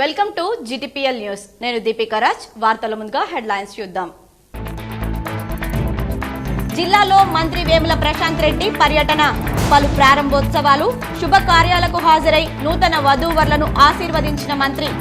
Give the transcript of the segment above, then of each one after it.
Welcome to GTPL news. నేను దీపికా రాజ్. వార్తల ముందుగా హెడ్లైన్స్ చూద్దాం. జిల్లాలో మంత్రి వేముల ప్రశాంత్ రెడ్డి పర్యటన, పలు ప్రారంభోత్సవాలు, శుభకార్యాలకు హాజరై నూతన వధూవరులను ఆశీర్వదించిన మంత్రి.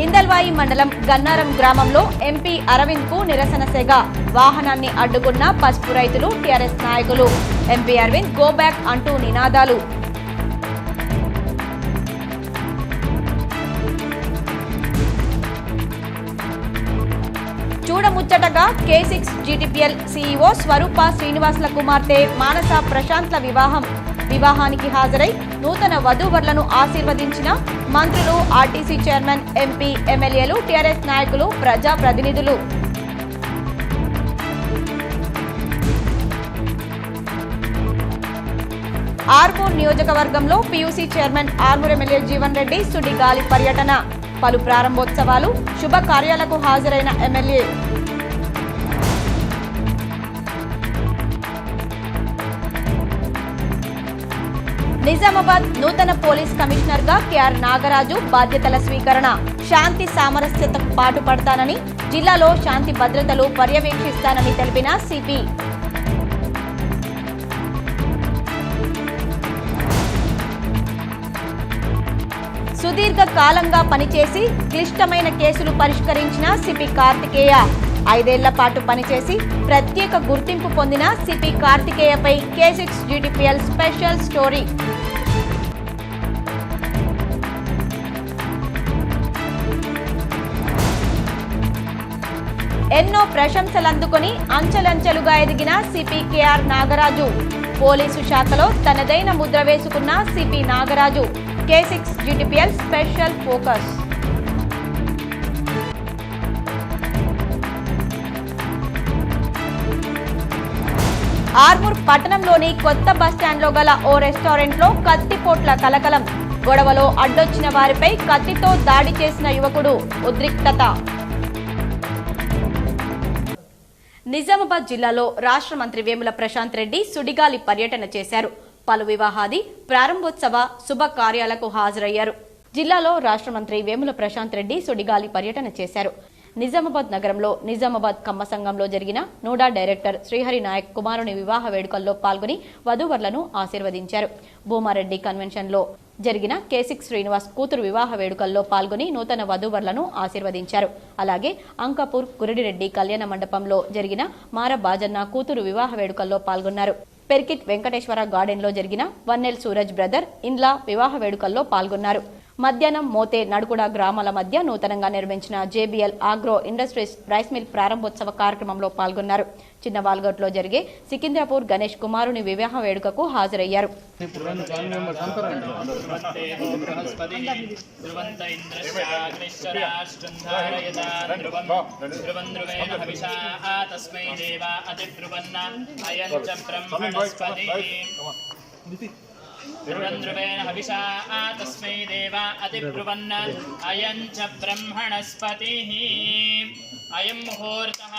ఇందల్వాయి మండలం గన్నారం గ్రామంలో ఎంపీ అరవింద్ కు నిరసన సెగ, వాహనాన్ని అడ్డుకున్న పసుపు రైతులు, టీఆర్ఎస్ నాయకులు. ఎంపీ అరవింద్ గో బ్యాక్ అంటూ నినాదాలు. చూడముచ్చటగా K6 GTPL CEO స్వరూప శ్రీనివాసుల కుమార్తె మానస ప్రశాంత్ల వివాహానికి హాజరై నూతన వధూవరులను ఆశీర్వదించిన మంత్రులు, ఆర్టీసీ చైర్మన్, ఎంపీ, ఎమ్మెల్యేలు, టీఆర్ఎస్ నాయకులు, ప్రజా ప్రతినిధులు. ఆర్మూర్ నియోజకవర్గంలో PUC chairman, Armoor MLA Jeevan Reddy సుడిగాలి పర్యటన, పలు ప్రారంభోత్సవాలు, శుభకార్యాలకు హాజరైన ఎమ్మెల్యే. నిజామాబాద్ నూతన పోలీస్ కమిషనర్ గా KR నాగరాజు బాధ్యతల స్వీకరణ. శాంతి సామరస్యతకు పాటుపడతానని, జిల్లాలో శాంతి భద్రతలు పర్యవేక్షిస్తానని తెలిపిన సిపి. సుదీర్ఘ కాలంగా పనిచేసి క్లిష్టమైన కేసులు పరిష్కరించిన సిపి కార్తికేయ. 5 ఏళ్ల పాటు పనిచేసి ప్రత్యేక గుర్తింపు పొందిన సిపి కార్తికేయపై K6 GTPL స్పెషల్ స్టోరీ. ఎన్నో ప్రశంసలందుకొని అంచెలంచెలుగా ఎదిగిన సిపి KR నాగరాజు. పోలీసు శాఖలో తనదైన ముద్ర వేసుకున్న CP Nagaraju. K6 GTPL special focus. Armoor పట్టణంలోని కొత్త బస్టాండ్లో గల ఓ రెస్టారెంట్లో కత్తిపోట్ల కలకలం. గొడవలో అడ్డొచ్చిన వారిపై కత్తితో దాడి చేసిన యువకుడు, ఉద్రిక్తత. నిజామాబాద్ జిల్లాలో రాష్ట్ర మంత్రి వేముల ప్రశాంత్ రెడ్డి సుడిగాలి పర్యటన చేశారు. పలు వివాహాది, ప్రారంభోత్సవ, శుభకార్యాలకు హాజరయ్యారు. జిల్లాలో రాష్ట్ర మంత్రి వేముల ప్రశాంత్ రెడ్డి సుడిగాలి పర్యటన చేశారు. నిజామాబాద్ నగరంలో నిజామాబాద్ కమ్మ సంఘంలో జరిగిన నోడా డైరెక్టర్ శ్రీహరి నాయక్ కుమారుని వివాహ వేడుకల్లో పాల్గొని వధూవరులను ఆశీర్వదించారు. భూమారెడ్డి కన్వెన్షన్ లో జరిగిన K6 శ్రీనివాస్ కూతురు వివాహ వేడుకల్లో పాల్గొని నూతన వధూవరులను ఆశీర్వదించారు. అలాగే అంకాపూర్ గురిడిరెడ్డి కళ్యాణ మండపంలో జరిగిన మార బాజన్న కూతురు వివాహ వేడుకల్లో పాల్గొన్నారు. పెర్కిట్ వెంకటేశ్వర గార్డెన్ లో జరిగిన వన్నెల్ సూరజ్ బ్రదర్ ఇండ్ల వివాహ వేడుకల్లో పాల్గొన్నారు. మధ్యాహ్నం మోతే నడుకుడ గ్రామాల మధ్య నూతనంగా నిర్మించిన JBL agro industries rice mill ప్రారంభోత్సవ కార్యక్రమంలో పాల్గొన్నారు. చిన్న వాల్గట్లో జరిగే సికింద్రాపూర్ గణేష్ కుమారుని వివాహ వేడుకకు హాజరయ్యారు. ध्रुवेण हविषा तस्मै देवा अतिब्रुवन् अयं च ब्रह्मणस्पतिः अयं मुहूर्तः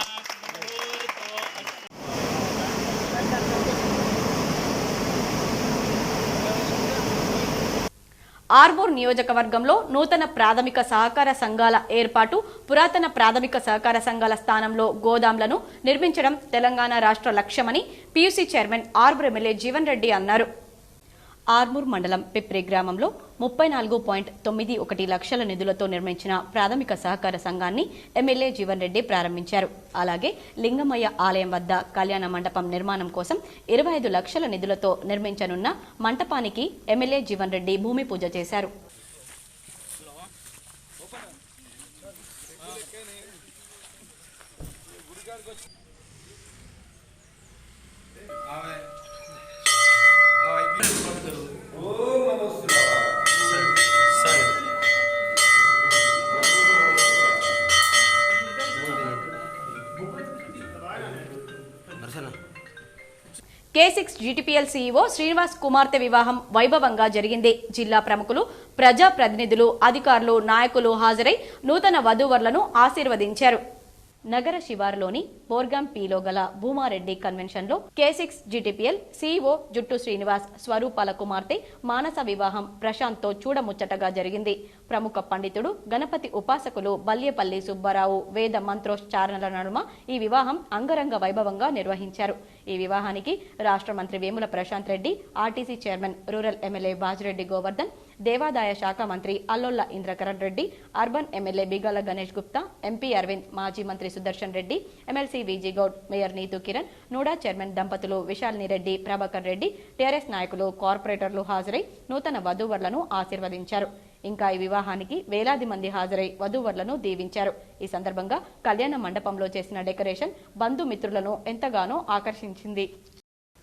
ఆర్మూర్ నియోజకవర్గంలో నూతన ప్రాథమిక సహకార సంఘాల ఏర్పాటు, పురాతన ప్రాథమిక సహకార సంఘాల స్థానంలో గోదాంలను నిర్మించడం తెలంగాణ రాష్ట్ర లక్ష్యమని PUC chairman, Armoor MLA Jeevan Reddy అన్నారు. ఆర్మూర్ మండలం పిప్రి గ్రామంలో 34.91 లక్షల నిధులతో నిర్మించిన ప్రాథమిక సహకార సంఘాన్ని ఎమ్మెల్యే జీవన్ రెడ్డి ప్రారంభించారు. అలాగే లింగమయ్య ఆలయం వద్ద కళ్యాణ మండపం నిర్మాణం కోసం 25 లక్షల నిధులతో నిర్మించనున్న మంటపానికి ఎమ్మెల్యే జీవన్ రెడ్డి భూమి పూజ చేశారు. K6 GTPL CEO శ్రీనివాస్ కుమార్తె వివాహం వైభవంగా జరిగింది. జిల్లా ప్రముఖులు, ప్రజా ప్రతినిధులు, అధికారులు, నాయకులు హాజరై నూతన వధూవరులను ఆశీర్వదించారు. నగర శివారులోని బోర్గాం పీలో గల భూమారెడ్డి కన్వెన్షన్లో K6 GTPL CEO జుట్టు శ్రీనివాస్ స్వరూపాల కుమార్తె మానస వివాహం ప్రశాంత్తో చూడముచ్చటగా జరిగింది. ప్రముఖ పండితుడు గణపతి ఉపాసకులు బల్యేపల్లి సుబ్బారావు వేద మంత్రోచ్చారణల నడుమ ఈ వివాహం అంగరంగ వైభవంగా నిర్వహించారు. ఈ వివాహానికి రాష్ట్ర మంత్రి Vemula Prashanth Reddy, RTC chairman rural MLA Bajireddy Govardhan, దేవాదాయ శాఖ మంత్రి Allola Indrakaran Reddy, urban MLA Bigala Ganesh Gupta, MP Arvind, మాజీ మంత్రి Sudarshan Reddy, MLC Viji Goud, mayor Neetu Kiran, Nuda chairman దంపతులు విశాలిని రెడ్డి, ప్రభాకర్ రెడ్డి, టీఆర్ఎస్ నాయకులు, కార్పొరేటర్లు హాజరై నూతన వధూవరులను ఆశీర్వదించారు. ఇంకా ఈ వివాహానికి వేలాది మంది హాజరై వధూవరులను దీవించారు. ఈ సందర్భంగా కళ్యాణ మండపంలో చేసిన డెకరేషన్ బంధుమిత్రులను ఎంతగానో ఆకర్షించింది.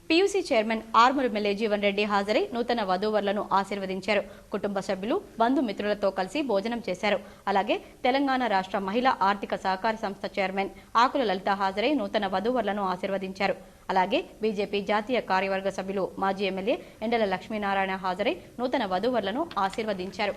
PUC chairman Armoor MLA Jeevan Reddy హాజరై నూతన వధూవరులను ఆశీర్వదించారు. కుటుంబ సభ్యులు బంధుమిత్రులతో కలిసి భోజనం చేశారు. అలాగే తెలంగాణ రాష్ట్ర మహిళా ఆర్థిక సహకార సంస్థ చైర్మన్ ఆకుల లలిత హాజరై నూతన వధూవరులను ఆశీర్వదించారు. అలాగే బీజేపీ జాతీయ కార్యవర్గ సభ్యులు మాజీ ఎమ్మెల్యే ఎండల లక్ష్మీనారాయణ హాజరై నూతన వధూవరులను ఆశీర్వదించారు.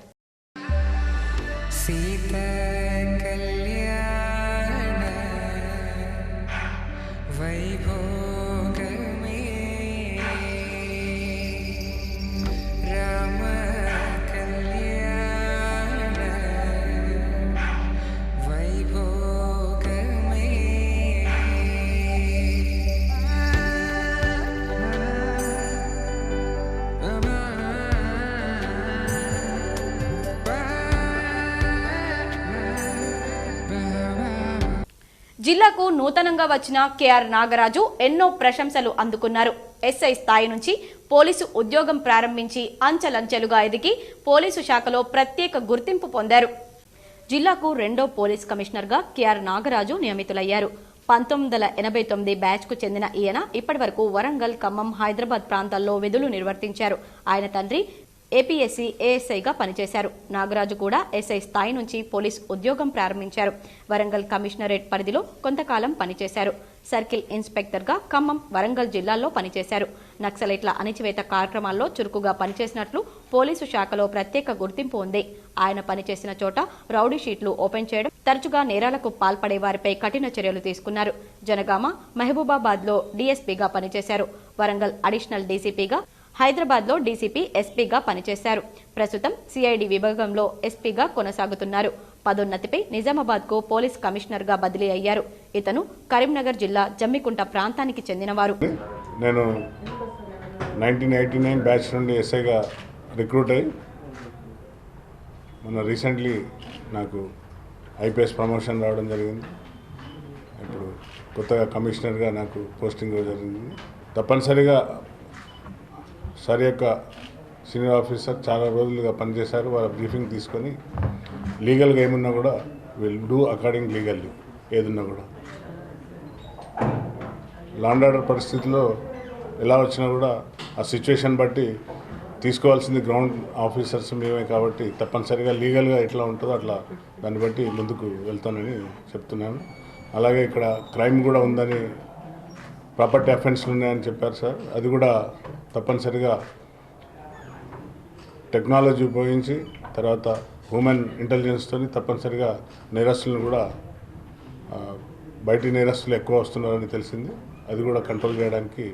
జిల్లాకు నూతనంగా వచ్చిన కేఆర్ నాగరాజు ఎన్నో ప్రశంసలు అందుకున్నారు. ఎస్ఐ స్థాయి నుంచి పోలీసు ఉద్యోగం ప్రారంభించి అంచెలంచెలుగా ఎదిగి పోలీసు శాఖలో ప్రత్యేక గుర్తింపు పొందారు. జిల్లాకు రెండో పోలీస్ కమిషనర్గా కేఆర్ నాగరాజు నియమితులయ్యారు. 1989 బ్యాచ్కు చెందిన ఈయన ఇప్పటివరకు వరంగల్, ఖమ్మం, హైదరాబాద్ ప్రాంతాల్లో విధులు నిర్వర్తించారు. ఆయన తండ్రి ఏపీఎస్సీ ఏఎస్ఐగా పనిచేశారు. నాగరాజు కూడా ఎస్ఐ స్థాయి నుంచి పోలీస్ ఉద్యోగం ప్రారంభించారు. వరంగల్ కమిషనరేట్ పరిధిలో కొంతకాలం పనిచేశారు. సర్కిల్ ఇన్స్పెక్టర్గా ఖమ్మం, వరంగల్ జిల్లాల్లో పనిచేశారు. నక్సలైట్ల అణిచివేత కార్యక్రమాల్లో చురుకుగా పనిచేసినట్లు పోలీసు శాఖలో ప్రత్యేక గుర్తింపు ఉంది. ఆయన పనిచేసిన చోట రౌడీ షీట్లు ఓపెన్ చేయడం, తరచుగా నేరాలకు పాల్పడే వారిపై కఠిన చర్యలు తీసుకున్నారు. జనగామ, మహబూబాబాద్లో డీఎస్పీగా పనిచేశారు. వరంగల్ అడిషనల్ డీసీపీగా, హైదరాబాద్లో డీసీపీ ఎస్పీగా పనిచేశారు. ప్రస్తుతం సిఐడి విభాగంలో ఎస్పీగా కొనసాగుతున్నారు. పదోన్నతిపై నిజామాబాద్కు పోలీస్ కమిషనర్గా బదిలీ అయ్యారు. ఇతను కరీంనగర్ జిల్లా జమ్మికుంట ప్రాంతానికి చెందినవారు. నేను 1989 బ్యాచ్ నుండి ఎస్ఐగా రిక్రూట్ అయ్యి మొన్న రీసెంట్లీ నాకు ఐపీఎస్ ప్రమోషన్ రావడం జరిగింది. ఇప్పుడు కొత్తగా కమిషనర్గా నాకు పోస్టింగ్ జరిగింది. తప్పనిసరిగా సార్ యొక్క సీనియర్ ఆఫీసర్ చాలా రోజులుగా పనిచేశారు. వాళ్ళ బ్రీఫింగ్ తీసుకొని లీగల్గా ఏమున్నా కూడా విల్ డూ అకార్డింగ్ లీగల్లీ. ఏదున్నా కూడా లాండ్ ఆర్డర్ పరిస్థితిలో ఎలా వచ్చినా కూడా ఆ సిచ్యువేషన్ బట్టి తీసుకోవాల్సింది గ్రౌండ్ ఆఫీసర్స్ మేమే కాబట్టి తప్పనిసరిగా లీగల్గా ఎట్లా ఉంటుందో అట్లా దాన్ని బట్టి ముందుకు వెళ్తానని చెప్తున్నాను. అలాగే ఇక్కడ క్రైమ్ కూడా ఉందని, ప్రాపర్టీ అఫెన్స్లు ఉన్నాయని చెప్పారు సార్. అది కూడా తప్పనిసరిగా టెక్నాలజీ ఉపయోగించి తర్వాత హ్యూమన్ ఇంటెలిజెన్స్తో తప్పనిసరిగా నేరస్తులను కూడా బయటి నేరస్తులు ఎక్కువ వస్తున్నారని తెలిసింది. అది కూడా కంట్రోల్ చేయడానికి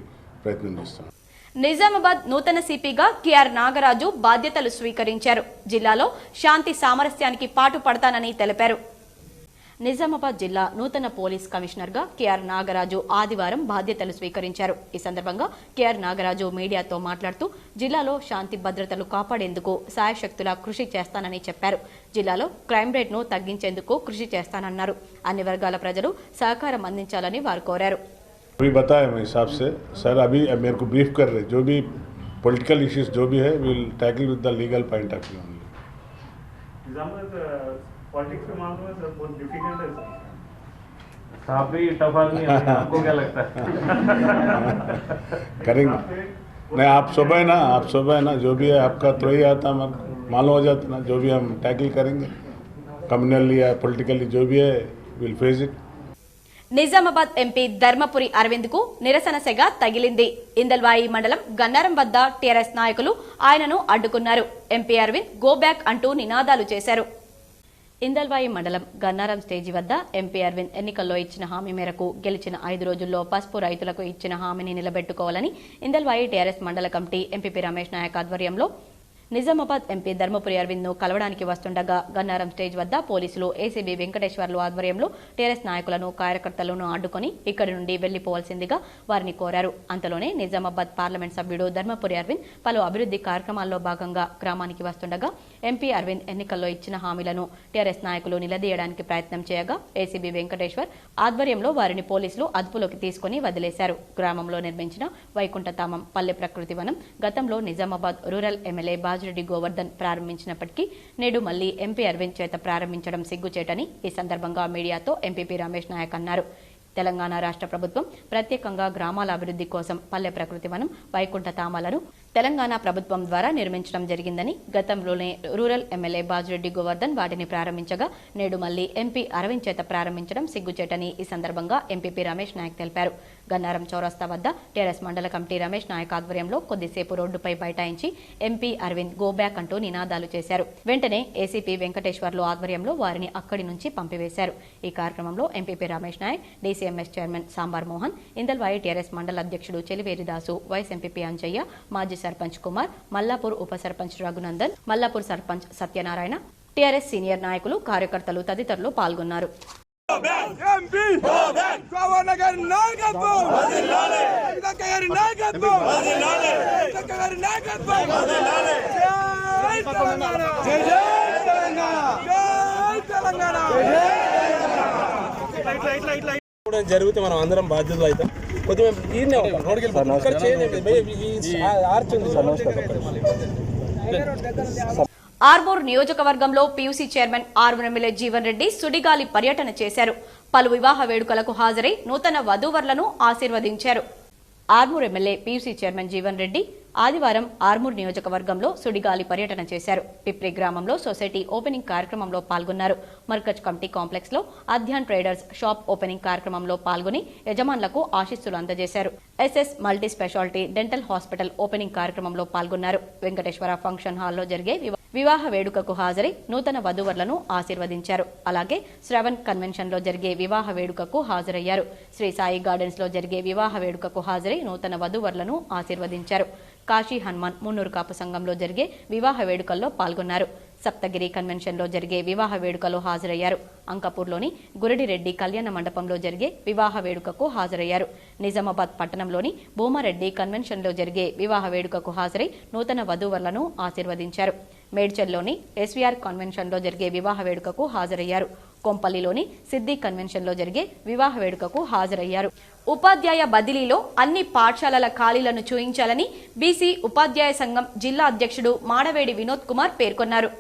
ప్రయత్నం చేస్తాం. నిజామాబాద్ నూతన సిపిగా కేఆర్ నాగరాజు బాధ్యతలు స్వీకరించారు. జిల్లాలో శాంతి సామరస్యానికి పాటుపడతానని తెలిపారు. నిజామాబాద్ జిల్లా నూతన పోలీస్ కమిషనర్గా కేఆర్ నాగరాజు ఆదివారం బాధ్యతలు స్వీకరించారు. ఈ సందర్భంగా కేఆర్ నాగరాజు మీడియాతో మాట్లాడుతూ జిల్లాలో శాంతి భద్రతలు కాపాడేందుకు సాయశక్తులా కృషి చేస్తానని చెప్పారు. జిల్లాలో క్రైమ్ రేట్ను తగ్గించేందుకు కృషి చేస్తానన్నారు. అన్ని వర్గాల ప్రజలు సహకారం అందించాలని వారు కోరారు. अभी बताया मैं हिसाब से सर, अभी मेरे को ब्रीफ कर रहे, जो भी पॉलिटिकल इश्यूज जो भी है will tackle with the legal point of view only. Politics के मामले में सर बहुत डिफिकल्ट है सर. काफी टफ आदमी है, आपको क्या लगता है? करेंगे नहीं, आप सुबह ना जो भी है आपका तो ही आता है, मालूम हो जाता ना. जो भी हम टैकल करेंगे कम्युनली या पॉलिटिकली जो भी है will face it. Nizamabad MP Dharmapuri Arvind కు నిరసన సెగ తగిలింది. ఇందల్వాయి మండలం గన్నారం వద్ద టీఆర్ఎస్ నాయకులు ఆయనను అడ్డుకున్నారు. ఎంపీ అరవింద్ గో బ్యాక్ అంటూ నినాదాలు చేశారు. ఇందల్వాయి మండలం గన్నారం స్టేజి వద్ద ఎంపీ అరవింద్ ఎన్నికల్లో ఇచ్చిన హామీ మేరకు గెలిచిన 5 రోజుల్లో పసుపు రైతులకు ఇచ్చిన హామీని నిలబెట్టుకోవాలని ఇందల్వాయి టీఆర్ఎస్ మండల కమిటీ ఎంపీపీ రమేష్ నాయక్ ఆధ్వర్యంలో నిజామాబాద్ ఎంపీ ధర్మపురి అరవింద్ ను కలవడానికి వస్తుండగా గన్నారం స్టేజ్ వద్ద పోలీసులు ఏసీబీ వెంకటేశ్వర్లు ఆధ్వర్యంలో టీఆర్ఎస్ నాయకులను కార్యకర్తలను అడ్డుకొని ఇక్కడి నుండి వెళ్లిపోవాల్సిందిగా వారిని కోరారు. అంతలోనే నిజామాబాద్ పార్లమెంట్ సభ్యుడు ధర్మపురి అరవింద్ పలు అభివృద్ధి కార్యక్రమాల్లో భాగంగా గ్రామానికి వస్తుండగా ఎంపీ అరవింద్ ఎన్నికల్లో ఇచ్చిన హామీలను టీఆర్ఎస్ నాయకులు నిలదీయడానికి ప్రయత్నం చేయగా ఏసీబీ వెంకటేశ్వర్ ఆధ్వర్యంలో వారిని పోలీసులు అదుపులోకి తీసుకుని వదిలేశారు. గ్రామంలో నిర్మించిన వైకుంఠధామం పల్లె ప్రకృతి వనం గతంలో నిజామాబాద్ రూరల్ ఎమ్మెల్యే బాజిరెడ్డి గోవర్ధన్ ప్రారంభించినప్పటికీ నేడు మళ్లీ ఎంపీ అరవింద్ చేత ప్రారంభించడం సిగ్గుచేటని ఈ సందర్భంగా మీడియాతో ఎంపీపీ రమేష్ నాయక్ అన్నారు. తెలంగాణ రాష్ట్ర ప్రభుత్వం ప్రత్యేకంగా గ్రామాల అభివృద్ధి కోసం పల్లె ప్రకృతి వనం వైకుంఠధామాలను తెలంగాణ ప్రభుత్వం ద్వారా నిర్మించడం జరిగిందని, గతంలోనే రూరల్ ఎమ్మెల్యే బాజిరెడ్డి గోవర్ధన్ వాటిని ప్రారంభించగా నేడు మళ్లీ ఎంపీ అరవింద్ చేత ప్రారంభించడం సిగ్గుచేటని ఈ సందర్భంగా ఎంపీపీ రమేష్ నాయక్ తెలిపారు. గన్నారం చౌరస్తా వద్ద టీఆర్ఎస్ మండల కమిటీ రమేష్ నాయక్ ఆధ్వర్యంలో కొద్దిసేపు రోడ్డుపై బైఠాయించి ఎంపీ అరవింద్ గో బ్యాక్ అంటూ నినాదాలు చేశారు. వెంటనే ఏసీపీ వెంకటేశ్వర్లు ఆధ్వర్యంలో వారిని అక్కడి నుంచి పంపివేశారు. ఈ కార్యక్రమంలో MPP Ramesh Nayak, DCMS chairman Sambar Mohan, Indalwai TRS మండల అధ్యక్షుడు చెలివేరి దాసు, వైస్ ఎంపీపీ అంజయ్య, మాజీ సర్పంచ్ కుమార్, మల్లాపూర్ ఉప సర్పంచ్ రఘునందన్, మల్లాపూర్ సర్పంచ్ సత్యనారాయణ, టీఆర్ఎస్ సీనియర్ నాయకులు, కార్యకర్తలు తదితరులు పాల్గొన్నారు. జరిగితే మనం అందరం బాధ్యతలు అయితే కొద్దిగా ఆర్మూర్ నియోజకవర్గంలో PUC chairman Armoor MLA Jeevan Reddy సుడిగాలి పర్యటన చేశారు. పలు వివాహ వేడుకలకు హాజరై నూతన వధూవరులను ఆశీర్వదించారు. Armoor MLA PUC chairman Jeevan Reddy ఆదివారం ఆర్మూర్ నియోజకవర్గంలో సుడిగాలి పర్యటన చేశారు. పిప్రి గ్రామంలో సొసైటీ ఓపెనింగ్ కార్యక్రమంలో పాల్గొన్నారు. మర్కజ్ కమిటీ కాంప్లెక్స్ లో అధ్యాన్ ట్రేడర్స్ షాప్ ఓపెనింగ్ కార్యక్రమంలో పాల్గొని యజమానులకు ఆశీస్సులు అందజేశారు. SS multi speciality dental hospital opening కార్యక్రమంలో పాల్గొన్నారు. వెంకటేశ్వర ఫంక్షన్ హాల్లో జరిగే వివాహ వేడుకకు హాజరై నూతన వధూవరులను ఆశీర్వదించారు. అలాగే శ్రవణ్ కన్వెన్షన్ లో జరిగే వివాహ వేడుకకు హాజరయ్యారు. శ్రీ సాయి గార్డెన్స్ లో జరిగే వివాహ వేడుకకు హాజరై నూతన వధూవరులను ఆశీర్వదించారు. కాశీ హనుమాన్ మున్నూరు కాపు సంఘంలో జరిగే వివాహ వేడుకల్లో పాల్గొన్నారు. సప్తగిరి కన్వెన్షన్ లో జరిగే వివాహ వేడుకలో హాజరయ్యారు. అంకపూర్లోని గురడిరెడ్డి కళ్యాణ మండపంలో జరిగే వివాహ వేడుకకు హాజరయ్యారు. నిజామాబాద్ పట్టణంలోని భూమారెడ్డి కన్వెన్షన్ లో జరిగే వివాహ వేడుకకు హాజరై నూతన వధూవరులను ఆశీర్వదించారు. మేడ్చల్లోని ఎస్వీఆర్ కన్వెన్షన్ లో జరిగే వివాహ వేడుకకు హాజరయ్యారు. కొంపల్లిలోని సిద్ది కన్వెన్షన్ లో జరిగే వివాహ వేడుకకు హాజరయ్యారు. ఉపాధ్యాయ బదిలీలో అన్ని పాఠశాలల ఖాళీలను చూయించాలని బీసీ ఉపాధ్యాయ సంఘం జిల్లా అధ్యక్షుడు మాడవేడి వినోద్ కుమార్ పేర్కొన్నారు.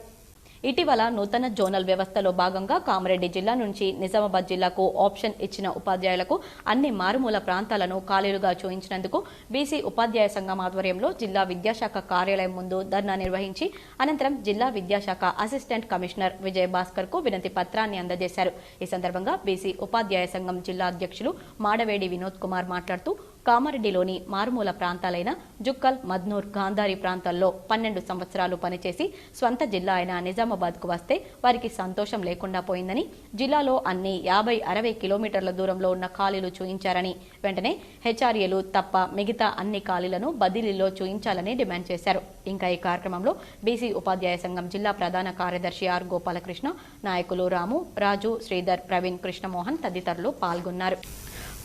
ఇటీవల నూతన జోనల్ వ్యవస్థలో భాగంగా కామారెడ్డి జిల్లా నుంచి నిజామాబాద్ జిల్లాకు ఆప్షన్ ఇచ్చిన ఉపాధ్యాయులకు అన్ని మారుమూల ప్రాంతాలను ఖాళీలుగా చూయించినందుకు బీసీ ఉపాధ్యాయ సంఘం ఆధ్వర్యంలో జిల్లా విద్యాశాఖ కార్యాలయం ముందు ధర్నా నిర్వహించి అనంతరం జిల్లా విద్యాశాఖ అసిస్టెంట్ కమిషనర్ విజయ్ భాస్కర్ కు వినతి పత్రాన్ని అందజేశారు. ఈ సందర్భంగా బీసీ ఉపాధ్యాయ సంఘం జిల్లా అధ్యక్షులు మాడవేడి వినోద్ కుమార్ మాట్లాడుతూ కామారెడ్డిలోని మారుమూల ప్రాంతాలైన జుక్కల్, మద్నూర్, గాంధారి ప్రాంతాల్లో 12 సంవత్సరాలు పనిచేసి స్వంత జిల్లా అయిన నిజామాబాద్ కు వస్తే వారికి సంతోషం లేకుండా పోయిందని, జిల్లాలో అన్ని 50-60 కిలోమీటర్ల దూరంలో ఉన్న ఖాళీలు చూయించారని, వెంటనే హెచ్ఆర్ఏలు తప్ప మిగతా అన్ని ఖాళీలను బదిలీలో చూయించాలని డిమాండ్ చేశారు. ఇంకా ఈ కార్యక్రమంలో బీసీ ఉపాధ్యాయ సంఘం జిల్లా ప్రధాన కార్యదర్శి ఆర్ గోపాలకృష్ణ, నాయకులు రాము, రాజు, శ్రీధర్, ప్రవీణ్, కృష్ణమోహన్ తదితరులు పాల్గొన్నారు.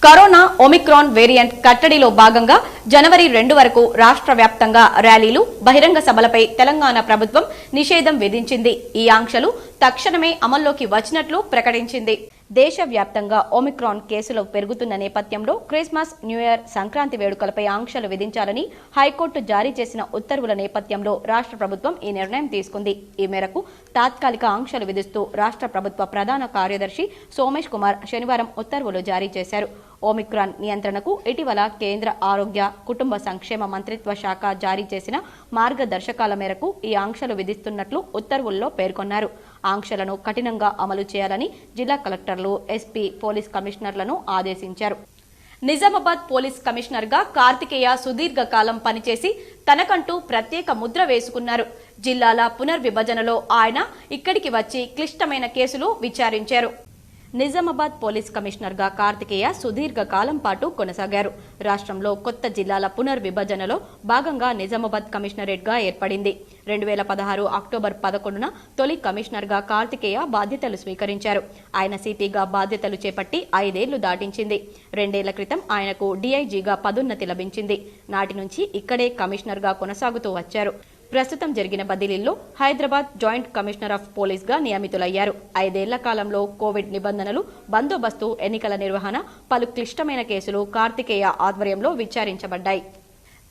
కరోనా ఒమిక్రాన్ వేరియంట్ కట్టడిలో భాగంగా జనవరి 2 వరకు రాష్ట్ర వ్యాప్తంగా ర్యాలీలు, బహిరంగ సభలపై తెలంగాణ ప్రభుత్వం నిషేధం విధించింది. ఈ ఆంక్షలు తక్షణమే అమల్లోకి వచ్చినట్లు ప్రకటించింది. దేశవ్యాప్తంగా ఒమిక్రాన్ కేసులు పెరుగుతున్న నేపథ్యంలో క్రిస్మస్, న్యూఇయర్, సంక్రాంతి వేడుకలపై ఆంక్షలు విధించాలని హైకోర్టు జారీ చేసిన ఉత్తర్వుల నేపథ్యంలో రాష్ట్ర ప్రభుత్వం ఈ నిర్ణయం తీసుకుంది. ఈ మేరకు తాత్కాలిక ఆంక్షలు విధిస్తూ రాష్ట్ర ప్రభుత్వ ప్రధాన కార్యదర్శి సోమేష్ కుమార్ శనివారం ఉత్తర్వులు జారీ చేశారు. ఒమిక్రాన్ నియంత్రణకు ఇటీవల కేంద్ర ఆరోగ్య, కుటుంబ సంక్షేమ మంత్రిత్వ శాఖ జారీ చేసిన మార్గదర్శకాల మేరకు ఈ ఆంక్షలు విధిస్తున్నట్లు ఉత్తర్వుల్లో పేర్కొన్నారు. ఆంక్షలను కఠినంగా అమలు చేయాలని జిల్లా కలెక్టర్లు, ఎస్పీ, పోలీస్ కమిషనర్లను ఆదేశించారు. నిజామాబాద్ పోలీస్ కమిషనర్గా కార్తికేయ సుదీర్ఘకాలం పనిచేసి తనకంటూ ప్రత్యేక ముద్ర వేసుకున్నారు. జిల్లాల పునర్విభజనలో ఆయన ఇక్కడికి వచ్చి క్లిష్టమైన కేసులు విచారించారు. నిజామాబాద్ పోలీస్ కమిషనర్గా కార్తికేయ సుదీర్ఘకాలం పాటు కొనసాగారు. రాష్ట్రంలో కొత్త జిల్లాల పునర్విభజనలో భాగంగా నిజామాబాద్ కమిషనరేట్గా ఏర్పడింది. 2016 అక్టోబర్ 11న తొలి కమిషనర్గా కార్తికేయ బాధ్యతలు స్వీకరించారు. ఆయన సిపిగా బాధ్యతలు చేపట్టి 5 ఏళ్లు దాటించింది. 2 ఏళ్ల క్రితం ఆయనకు డీఐజీగా పదోన్నతి లభించింది. నాటి నుంచి ఇక్కడే కమిషనర్గా కొనసాగుతూ వచ్చారు. ప్రస్తుతం జరిగిన బదిలీల్లో Hyderabad joint commissioner of police గా నియమితులయ్యారు. 5 ఏళ్ల కాలంలో కోవిడ్ నిబంధనలు, బందోబస్తు, ఎన్నికల నిర్వహణ, పలు క్లిష్టమైన కేసులు కార్తికేయ ఆధ్వర్యంలో విచారించబడ్డాయి.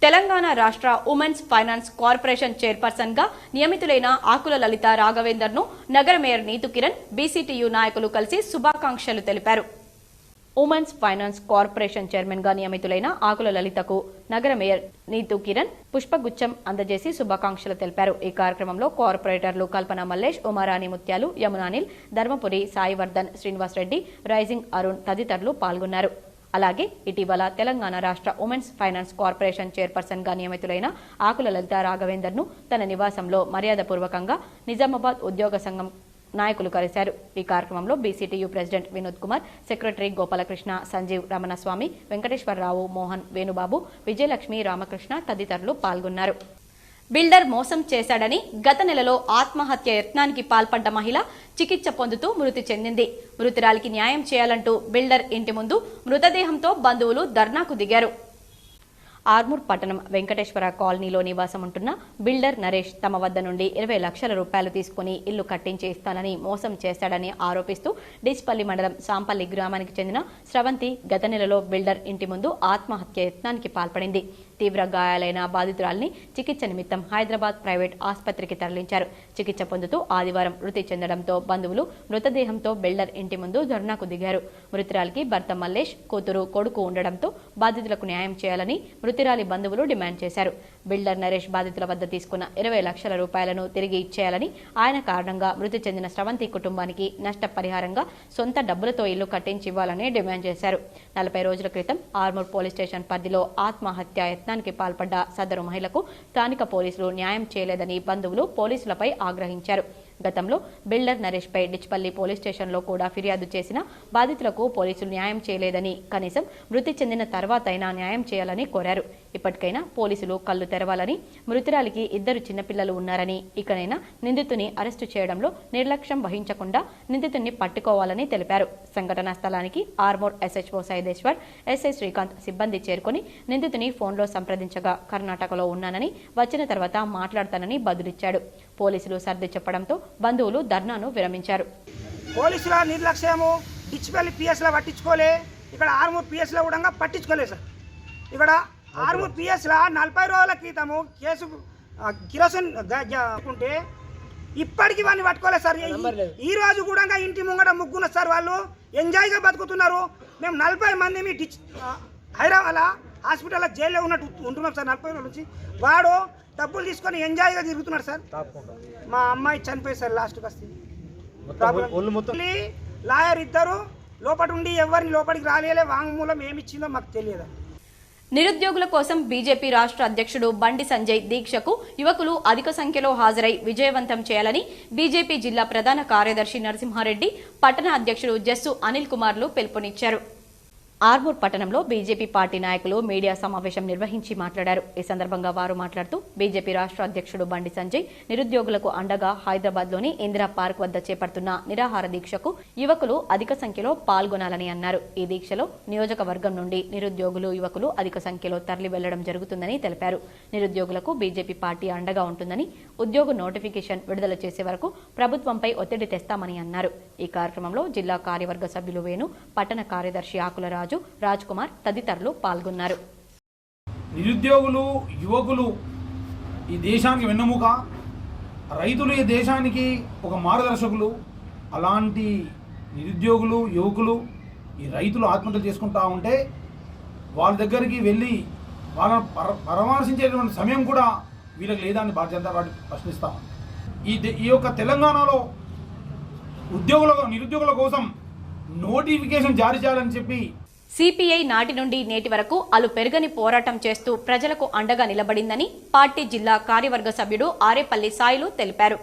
తెలంగాణ రాష్ట్ర ఉమెన్స్ ఫైనాన్స్ కార్పొరేషన్ చైర్పర్సన్ గా నియమితులైన ఆకుల లలిత రాఘవేందర్ ను నగర మేయర్ నీతు కిరణ్, బీసీటీయూ నాయకులు కలిసి శుభాకాంక్షలు తెలిపారు. ఉమెన్స్ ఫైనాన్స్ కార్పొరేషన్ చైర్మన్ గా నియమితులైన ఆకుల లలితకు నగర మేయర్ నీతు కిరణ్ పుష్పగుచ్చం అందజేసి శుభాకాంక్షలు తెలిపారు. ఈ కార్యక్రమంలో కార్పొరేటర్లు కల్పన మల్లేష్, ఉమారాణి ముత్యాలు, యమునానిల్, ధర్మపురి, సాయివర్ధన్, శ్రీనివాస్ రెడ్డి, రైజింగ్ అరుణ్ తదితరులు పాల్గొన్నారు. అలాగే ఇటీవల తెలంగాణ రాష్ట్ర ఉమెన్స్ ఫైనాన్స్ కార్పొరేషన్ చైర్పర్సన్ గా నియమితులైన ఆకుల లలిత రాఘవేందర్ ను తన నివాసంలో మర్యాదపూర్వకంగా నిజామాబాద్ ఉద్యోగ సంఘం నాయకులు కలిశారు. ఈ కార్యక్రమంలో BCTU president Vinod Kumar, secretary Gopalakrishna, Sanjeev, Ramanaswamy, Venkateswara Rao, Mohan, Venubabu, Vijayalakshmi, Ramakrishna తదితరులు పాల్గొన్నారు. బిల్డర్ మోసం చేశాడని గత నెలలో ఆత్మహత్య యత్నానికి పాల్పడ్డ మహిళ చికిత్స పొందుతూ మృతి చెందింది. మృతురాలికి న్యాయం చేయాలంటూ బిల్డర్ ఇంటి ముందు మృతదేహంతో బంధువులు ధర్నాకు దిగారు. ఆర్మూర్ పట్టణం వెంకటేశ్వర కాలనీలో నివాసం ఉంటున్న బిల్డర్ నరేష్ తమ వద్ద నుండి 20 లక్షల రూపాయలు తీసుకుని ఇల్లు కట్టించి ఇస్తానని మోసం చేశాడని ఆరోపిస్తూ డిస్పల్లి మండలం సాంపల్లి గ్రామానికి చెందిన స్రవంతి గత నెలలో బిల్డర్ ఇంటి ముందు ఆత్మహత్య యత్నానికి పాల్పడింది. తీవ్ర గాయాలైన బాధితురాలిని చికిత్స నిమిత్తం హైదరాబాద్ ప్రైవేట్ ఆసుపత్రికి తరలించారు. చికిత్స పొందుతూ ఆదివారం మృతి చెందడంతో బంధువులు మృతదేహంతో బిల్డర్ ఇంటి ముందు ధర్నాకు దిగారు. మృతురాలికి భర్త మల్లేష్, కూతురు, కొడుకు ఉండడంతో బాధితులకు న్యాయం చేయాలని మృతురాలి బంధువులు డిమాండ్ చేశారు. బిల్డర్ నరేష్ బాధితుల వద్ద తీసుకున్న 20 లక్షల రూపాయలను తిరిగి ఇచ్చేయాలని, ఆయన కారణంగా మృతి చెందిన స్రవంతి కుటుంబానికి నష్టపరిహారంగా సొంత డబ్బులతో ఇల్లు కట్టించి ఇవ్వాలని డిమాండ్ చేశారు. 40 రోజుల క్రితం ఆర్మూర్ పోలీస్ స్టేషన్ పరిధిలో ఆత్మహత్య యత్నానికి పాల్పడ్డ సదరు మహిళకు స్థానిక పోలీసులు న్యాయం చేయలేదని బంధువులు పోలీసులపై ఆగ్రహించారు. గతంలో బిల్డర్ నరేష్ పై డిచ్పల్లి పోలీస్ స్టేషన్లో కూడా ఫిర్యాదు చేసిన బాధితులకు పోలీసులు న్యాయం చేయలేదని, కనీసం మృతి చెందిన తర్వాతైనా న్యాయం చేయాలని కోరారు. ఇప్పటికైనా పోలీసులు కళ్లు తెరవాలని, మృతురాలికి 2 చిన్నపిల్లలు ఉన్నారని, ఇకనైనా నిందితుని అరెస్టు చేయడంలో నిర్లక్ష్యం వహించకుండా నిందితుడిని పట్టుకోవాలని తెలిపారు. సంఘటనా స్థలానికి ఆర్మూర్ ఎస్హెచ్ఓ సైదేశ్వర్, ఎస్ఐ శ్రీకాంత్ సిబ్బంది చేరుకుని నిందితుని ఫోన్లో సంప్రదించగా కర్ణాటకలో ఉన్నానని, వచ్చిన తర్వాత మాట్లాడతానని బదులిచ్చాడు. పోలీసులు సర్ది చెప్పడంతో బంధువులు ధర్నాను విరమించారు. పోలీసుల నిర్లక్ష్యము డిచ్పల్లి పిఎస్లో పట్టించుకోలే, ఇక్కడ ఆర్మూర్ పిఎస్లో కూడా పట్టించుకోలేదు సార్. ఇక్కడ ఆర్మూర్ పిఎస్లో 40 రోజుల క్రితము కేసు కిరోసిన్ ఉంటే ఇప్పటికీ వాడిని పట్టుకోలేదు సార్. ఈ రోజు కూడా ఇంటి ముంగట ముగ్గురు సార్, వాళ్ళు ఎంజాయ్గా బతుకుతున్నారు. మేము 40 మంది మీ హైదరాబాద్ హాస్పిటల్లో జైల్లో ఉంటున్నాం సార్ 40 రోజుల నుంచి. వాడు డబ్బులు తీసుకొని ఎంజాయ్గా తిరుగుతున్నాడు సార్. మా అమ్మాయి చనిపోయి సార్ లాస్ట్కి వస్తుంది. లాయర్ 2 లోపల ఉండి ఎవరిని లోపలికి రాలేలే, వాంగ్మూలం ఏమిచ్చిందో మాకు తెలియదు. నిరుద్యోగుల కోసం బీజేపీ రాష్ట్ర అధ్యక్షుడు బండి సంజయ్ దీక్షకు యువకులు అధిక సంఖ్యలో హాజరై విజయవంతం చేయాలని బీజేపీ జిల్లా ప్రధాన కార్యదర్శి నరసింహారెడ్డి, పట్టణ అధ్యక్షుడు జస్సు అనిల్ కుమార్లు పిలుపునిచ్చారు. ఆర్మూర్ పట్టణంలో బీజేపీ పార్టీ నాయకులు మీడియా సమావేశం నిర్వహించి మాట్లాడారు. ఈ సందర్భంగా వారు మాట్లాడుతూ బీజేపీ రాష్ట్ర అధ్యక్షుడు బండి సంజయ్ నిరుద్యోగులకు అండగా హైదరాబాద్లోని ఇందిరా పార్క్ వద్ద చేపడుతున్న నిరాహార దీక్షకు యువకులు అధిక సంఖ్యలో పాల్గొనాలని అన్నారు. ఈ దీక్షలో నియోజకవర్గం నుండి నిరుద్యోగులు, యువకులు అధిక సంఖ్యలో తరలి వెళ్లడం జరుగుతుందని తెలిపారు. నిరుద్యోగులకు బీజేపీ పార్టీ అండగా ఉంటుందని, ఉద్యోగ నోటిఫికేషన్ విడుదల చేసే వరకు ప్రభుత్వంపై ఒత్తిడి తెస్తామని అన్నారు. ఈ కార్యక్రమంలో జిల్లా కార్యవర్గ సభ్యులు వేణు, పట్టణ కార్యదర్శి ఆకుల రాజ్ కుమార్ తదితరులు పాల్గొన్నారు. నిరుద్యోగులు, యువకులు ఈ దేశానికి వెన్నెముక, రైతులు ఈ దేశానికి ఒక మార్గదర్శకులు. అలాంటి నిరుద్యోగులు, యువకులు ఈ రైతులు ఆత్మహత్య చేసుకుంటా ఉంటే వాళ్ళ దగ్గరికి వెళ్ళి వాళ్ళని పరామర్శించేటువంటి సమయం కూడా వీళ్ళకి లేదని భారతీయ జనతా పార్టీ ప్రశ్నిస్తాం. ఈ యొక్క తెలంగాణలో నిరుద్యోగుల కోసం నోటిఫికేషన్ జారీ చేయాలని చెప్పి సిపిఐ నాటి నుండి నేటి వరకు అలు పెరుగని పోరాటం చేస్తూ ప్రజలకు అండగా నిలబడిందని పార్టీ జిల్లా కార్యవర్గ సభ్యుడు ఆరేపల్లి సాయిలు తెలిపారు.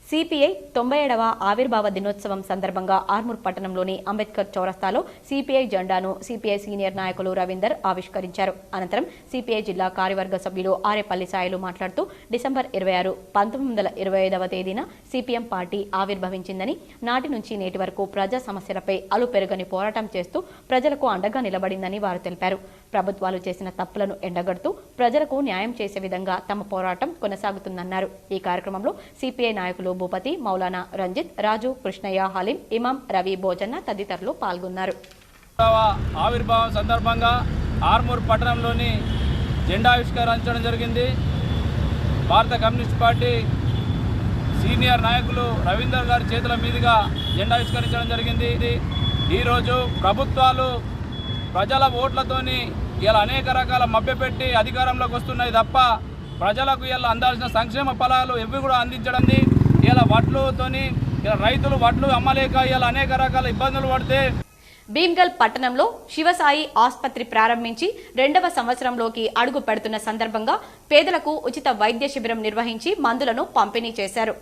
సిపిఐ 97వ ఆవిర్భావ దినోత్సవం సందర్భంగా ఆర్మూర్ పట్టణంలోని అంబేద్కర్ చౌరస్తాలో సిపిఐ జెండాను సిపిఐ సీనియర్ నాయకులు రవీందర్ ఆవిష్కరించారు. అనంతరం సిపిఐ జిల్లా కార్యవర్గ సభ్యులు ఆరేపల్లి సాయిలు మాట్లాడుతూ డిసెంబర్ 26, 1925వ తేదీన సిపిఎం పార్టీ ఆవిర్భవించిందని, నాటి నుంచి నేటి వరకు ప్రజా సమస్యలపై అలు పెరుగని పోరాటం చేస్తూ ప్రజలకు అండగా నిలబడిందని వారు తెలిపారు. ప్రభుత్వాలు చేసిన తప్పులను ఎండగడుతూ ప్రజలకు న్యాయం చేసే విధంగా తమ పోరాటం కొనసాగుతుందన్నారు. ఈ కార్యక్రమంలో సిపిఐ నాయకులు భూపతి, మౌలానా రంజిత్, రాజు, కృష్ణయ్య, హలీం, ఇమాం, రవి, భోజన్న తదితరులు పాల్గొన్నారు. ఆవిర్భావం సందర్భంగా ఆర్మూర్ పట్టణంలోని జెండా ఆవిష్కరించడం జరిగింది. భారత కమ్యూనిస్ట్ పార్టీ సీనియర్ నాయకులు రవీందర్ గారి చేతుల మీదుగా జెండా ఆవిష్కరించడం జరిగింది. ఈరోజు ప్రభుత్వాలు ప్రజల ఓట్లతోని ఇలా అనేక రకాల మభ్యపెట్టి అధికారంలోకి వస్తున్నాయి తప్ప ప్రజలకు ఇలా అందాల్సిన సంక్షేమ ఫలాలు ఎవి కూడా అందించడం. ఇలా వడ్లుతోని ఇలా రైతులు వడ్లు అమ్మలేక ఇలా అనేక రకాల ఇబ్బందులు పడితే భీమ్గల్ పట్టణంలో శివసాయి ఆసుపత్రి ప్రారంభించి 2వ సంవత్సరంలోకి అడుగు పెడుతున్న సందర్భంగా పేదలకు ఉచిత వైద్య శిబిరం నిర్వహించి మందులను పంపిణీ చేశారు.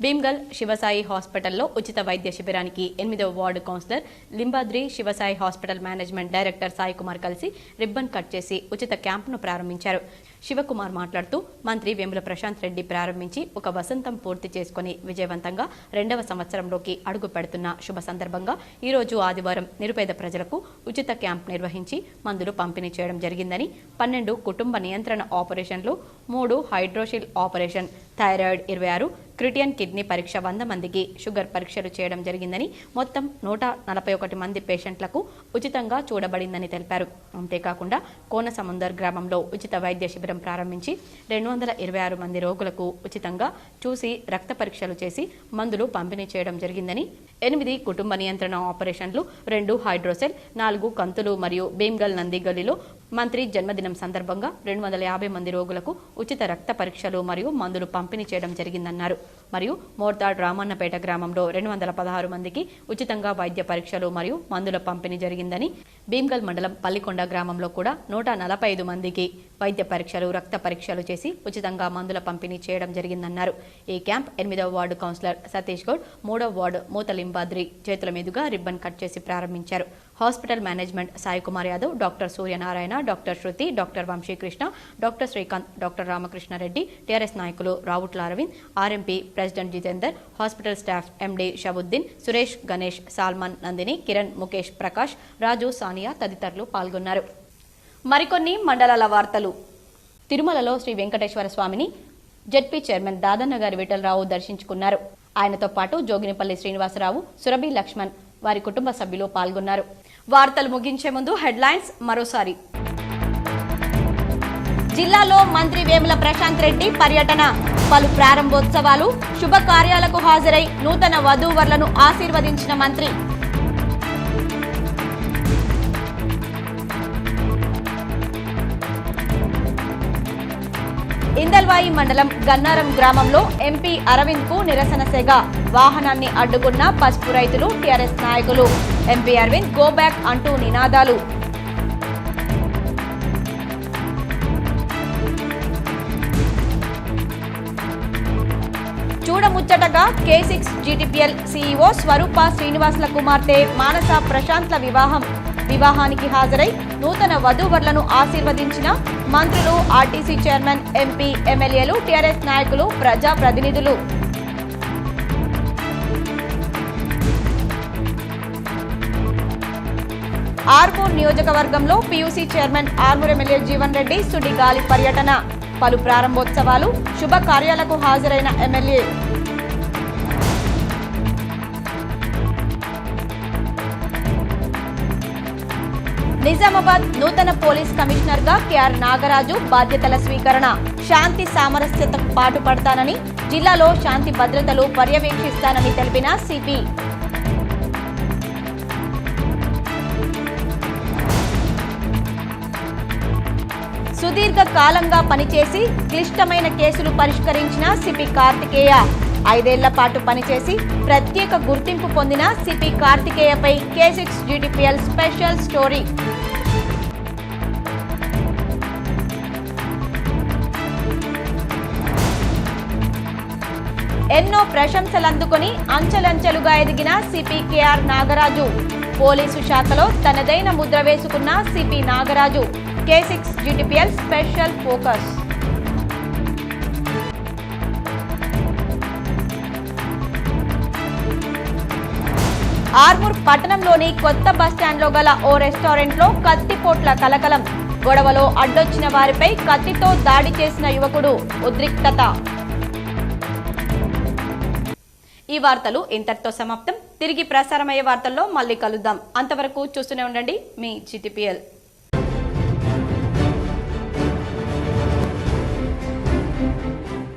భీమ్గల్ శివసాయి హాస్పిటల్లో ఉచిత వైద్య శిబిరానికి 8వ ward councillor Limbadri, Shivasai hospital management director Sai Kumar కలిసి రిబ్బన్ కట్ చేసి ఉచిత క్యాంపును ప్రారంభించారు. శివకుమార్ మాట్లాడుతూ మంత్రి వేముల ప్రశాంత్ రెడ్డి ప్రారంభించి ఒక వసంతం పూర్తి చేసుకుని విజయవంతంగా 2వ సంవత్సరంలోకి అడుగు పెడుతున్న శుభ సందర్భంగా ఈరోజు ఆదివారం నిరుపేద ప్రజలకు ఉచిత క్యాంప్ నిర్వహించి మందులు పంపిణీ చేయడం జరిగిందని, 12 కుటుంబ నియంత్రణ ఆపరేషన్లు, 3 హైడ్రోషిల్ ఆపరేషన్, థైరాయిడ్ 26, క్రిటియన్ కిడ్నీ పరీక్ష 100 మందికి, షుగర్ పరీక్షలు చేయడం జరిగిందని, మొత్తం 141 మంది పేషెంట్లకు ఉచితంగా చూడబడిందని తెలిపారు. అంతేకాకుండా కోనసముందర్ గ్రామంలో ఉచిత వైద్య శిబిరం ప్రారంభించి 226 మంది రోగులకు ఉచితంగా చూసి రక్త పరీక్షలు చేసి మందులు పంపిణీ చేయడం జరిగిందని, 8 కుటుంబ నియంత్రణ ఆపరేషన్లు, 2 హైడ్రోసెల్, 4 కంతులు మరియు భీమ్గల్ నందిగల్లిలో మంత్రి జన్మదినం సందర్భంగా 250 మంది రోగులకు ఉచిత రక్త పరీక్షలు మరియు మందులు పంపిణీ చేయడం జరిగిందన్నారు. మరియు మోర్తాడ్ రామన్నపేట గ్రామంలో 216 మందికి ఉచితంగా వైద్య పరీక్షలు మరియు మందుల పంపిణీ జరిగిందని, భీమ్గల్ మండలం పల్లికొండ గ్రామంలో కూడా 145 మందికి వైద్య పరీక్షలు, రక్త పరీక్షలు చేసి ఉచితంగా మందుల పంపిణీ చేయడం జరిగిందన్నారు. ఈ క్యాంప్ 8వ వార్డు కౌన్సిలర్ సతీష్ గౌడ్, 3వ వార్డు మూతలింబాద్రి చేతుల మీదుగా రిబ్బన్ కట్ చేసి ప్రారంభించారు. Hospital management Sai Kumar Yadav, doctor Suryanarayana, doctor Shruti, doctor Vamsikrishna, doctor Srikanth, doctor Ramakrishna Reddy, TRS నాయకులు Ravutla Arvind, RMP president Jitender, hospital staff MD Shabuddin, Suresh, Ganesh, Salman, Nandini, Kiran, Mukesh, Prakash, Raju, Sania తదితరులు పాల్గొన్నారు. మరికొన్ని మండలాల వార్తలు. తిరుమలలో శ్రీ వెంకటేశ్వర స్వామిని జెడ్పీ చైర్మన్ దాదన్న గారి విఠలరావు దర్శించుకున్నారు. ఆయనతో పాటు జోగినిపల్లి శ్రీనివాసరావు, సురభి లక్ష్మణ్, వారి కుటుంబ సభ్యులు పాల్గొన్నారు. వార్తలు ముగించే ముందు హెడ్లైన్స్ మరోసారి. జిల్లాలో మంత్రి వేముల ప్రశాంత్ రెడ్డి పర్యటన, పలు ప్రారంభోత్సవాలు, శుభకార్యాలకు హాజరై నూతన వధూవరులను ఆశీర్వదించిన మంత్రి. ఇందల్వాయి మండలం గన్నారం గ్రామంలో ఎంపీ అరవింద్ కు నిరసన సెగ, వాహనాన్ని అడ్డుకున్న పసుపు రైతులు, టీఆర్ఎస్ నాయకులు. ఎంపీ అరవింద్ గో బ్యాక్ అంటూ నినాదాలు. చూడముచ్చటగా K6 GTPL CEO స్వరూప శ్రీనివాసుల కుమార్తె మానస ప్రశాంత్ల వివాహానికి హాజరై నూతన వధూవరులను ఆశీర్వదించిన మంత్రులు, ఆర్టీసీ చైర్మన్, ఎంపీ, ఎమ్మెల్యేలు, టీఆర్ఎస్ నాయకులు, ప్రజా ప్రతినిధులు. ఆర్మూర్ నియోజకవర్గంలో PUC chairman, Armoor MLA Jeevan Reddy సుడిగాలి పర్యటన, పలు ప్రారంభోత్సవాలు, శుభకార్యాలకు హాజరైన ఎమ్మెల్యే. నిజామాబాద్ నూతన పోలీస్ కమిషనర్ గా కేఆర్ నాగరాజు బాధ్యతల స్వీకరణ, శాంతి సామరస్యతకు పాటుపడతానని, జిల్లాలో శాంతి భద్రతలు పర్యవేక్షిస్తానని తెలిపిన సిపి. సుదీర్ఘ కాలంగా పనిచేసి క్లిష్టమైన కేసులు పరిష్కరించిన సిపి కార్తికేయ, 5 ఏళ్ల పాటు పనిచేసి ప్రత్యేక గుర్తింపు పొందిన సిపి కార్తికేయపై K6 GTPL స్పెషల్ స్టోరీ. ఎన్నో ప్రశంసలు అందుకొని అంచెలంచెలుగా ఎదిగిన సిపి KR నాగరాజు. పోలీసు శాఖలో తనదైన ముద్ర వేసుకున్న CP Nagaraju. K6 GTPL special focus. Armoor పట్టణంలోని కొత్త బస్టాండ్లో గల ఓ రెస్టారెంట్లో కత్తిపోట్ల కలకలం. గొడవలో అడ్డొచ్చిన వారిపై కత్తితో దాడి చేసిన యువకుడు. ఉద్రిక్తత. ఈ వార్తలు ఇంతటితో సమాప్తం. తిరిగి ప్రసారమయ్యే వార్తల్లో మళ్ళీ కలుద్దాం. అంతవరకు చూస్తూనే ఉండండి మీ GTPL.